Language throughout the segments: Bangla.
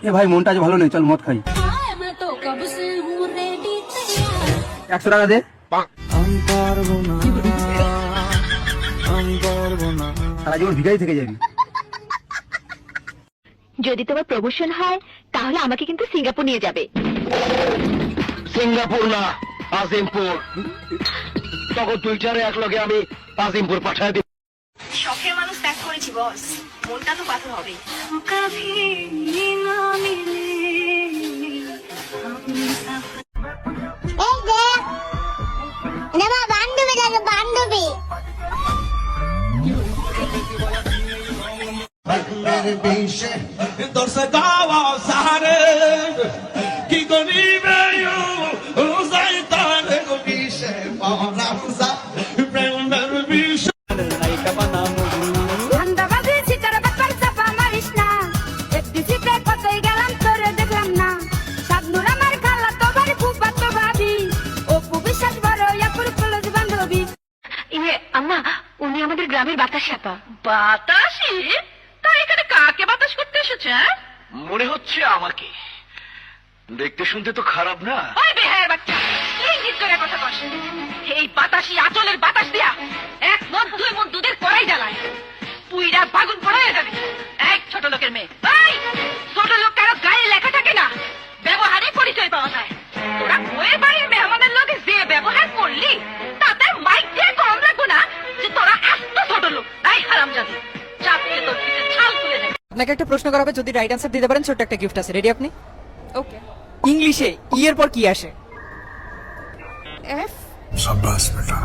এ ভাই মনটা আজ ভালো নেই, চল মদ খাই। 100 টাকা দে। সারা জীবন ভিখারি থেকে যাবি। যদি তোমার প্রমোশন হয় তাহলে আমাকে কিন্তু সিঙ্গাপুর নিয়ে যাবে। সিঙ্গাপুর না, আজিমপুর। তখন টুইটারে একলগে আমি আজিমপুর পাঠায় দিই। শখের মানুষ ত্যাগ করেছি বস, মনটা তো পাথর হবে। বান্ধবী কি করিবে যাইতানে বিশে পরামসা প্রেমের বিষ ধান্দাবাজি সিটার ব্যাপার চাপা মারিস না, একটু সিটে কতই গেলাম তোরে দেখলাম না। সাধনুর আমার খালা তো বাড়ি ফুপা তো ভাবি, অপু বিশ্বাস বড় ইয়াকুর কলেজ বান্ধবী। আম্মা, উনি আমাদের গ্রামের বাতাসি আপা। বাতাসি? তা এখানে কাকে বাতাস করতে এসেছে? মনে হচ্ছে আমাকে। দেখতে শুনতে তো খারাপ না। ওই বেহায়ের বাচ্চা, এই জিদ করে কথা কস। এই বাতাসি আঁচলের বাতাস দিয়া 1 মন 2 মন দুধের কড়াই জ্বালায়, পুইরা বাগুন পড়াইয়া যাবি। এক ছোট লোকের মেয়ে। এই ছোট লোক কারো গায়ে লেখা থাকে না, ব্যবহারে পরিচয় পাওয়া যায়। তোরা বইয়ের বাড়ির মেহমানের লোকে যে ব্যবহার করলি তাতে মাইক দিয়ে কম লাগবো না যে তোরা এত ছোট লোক। এই হারামজাদি, চাপিয়ে তোর পিঠে ছাল তুলে দেবে। আপনাকে একটা প্রশ্ন করা হবে, যদি রাইট অ্যান্সার দিতে পারেন ছোট্ট একটা গিফট আছে। রেডি আপনি? ওকে। ইংলিশে ই এর পর কি আসে? এফ। শাবাশ বেটা।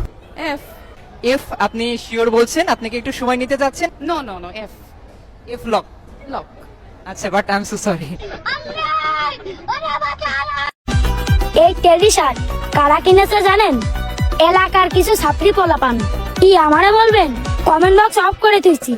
এফ। এফ আপনি শিওর বলছেন? আপনাকে একটু সময় নিতে যাচ্ছেন? No no no, F. F lock. Lock. আচ্ছা, but I am so sorry. এই টেডি শার্ট কারা কিনেছে জানেন? এলাকার কিছু ছাত্রী পোলাপান। কি আমারে বলবেন? কমেন্ট বক্স অফ করে দিচ্ছি।